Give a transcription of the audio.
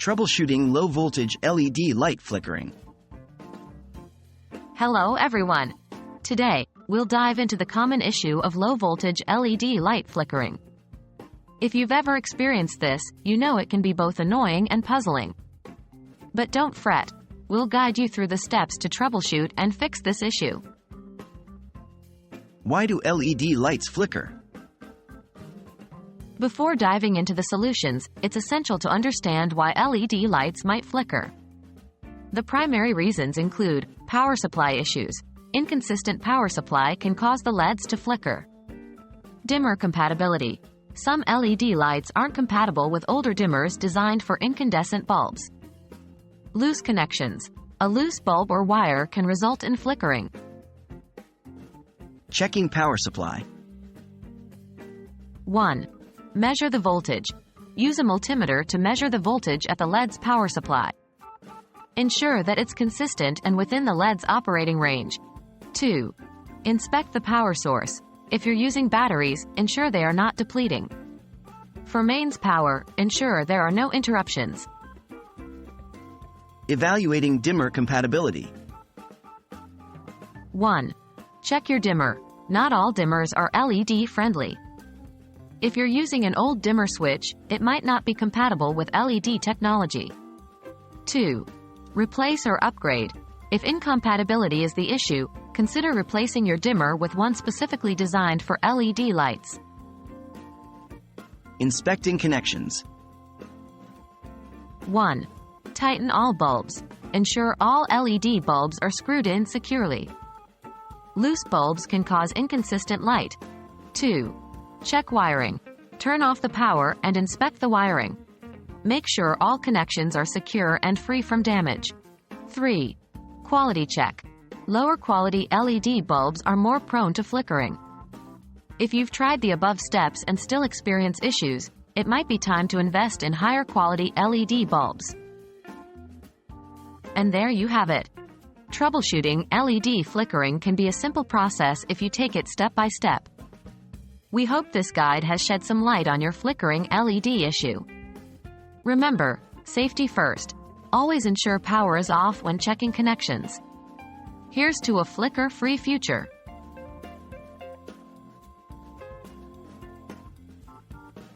Troubleshooting low-voltage LED light flickering. Hello everyone! Today, we'll dive into the common issue of low-voltage LED light flickering. If you've ever experienced this, you know it can be both annoying and puzzling. But don't fret, we'll guide you through the steps to troubleshoot and fix this issue. Why do LED lights flicker? Before diving into the solutions, it's essential to understand why LED lights might flicker. The primary reasons include power supply issues. Inconsistent power supply can cause the LEDs to flicker. Dimmer compatibility. Some LED lights aren't compatible with older dimmers designed for incandescent bulbs. Loose connections. A loose bulb or wire can result in flickering. Checking power supply. 1. Measure the voltage. Use a multimeter to measure the voltage at the LED's power supply. Ensure that it's consistent and within the LED's operating range. 2. Inspect the power source. If you're using batteries, ensure they are not depleting. For mains power, ensure there are no interruptions. Evaluating dimmer compatibility. 1. Check your dimmer. Not all dimmers are LED friendly. If you're using an old dimmer switch, it might not be compatible with LED technology. 2. Replace or upgrade. If incompatibility is the issue, consider replacing your dimmer with one specifically designed for LED lights. Inspecting connections. 1. Tighten all bulbs. Ensure all LED bulbs are screwed in securely. Loose bulbs can cause inconsistent light. 2. Check wiring. Turn off the power and inspect the wiring. Make sure all connections are secure and free from damage. 3. Quality check. Lower quality LED bulbs are more prone to flickering. If you've tried the above steps and still experience issues, it might be time to invest in higher quality LED bulbs. And there you have it. Troubleshooting LED flickering can be a simple process if you take it step by step. We hope this guide has shed some light on your flickering LED issue. Remember, safety first. Always ensure power is off when checking connections. Here's to a flicker-free future.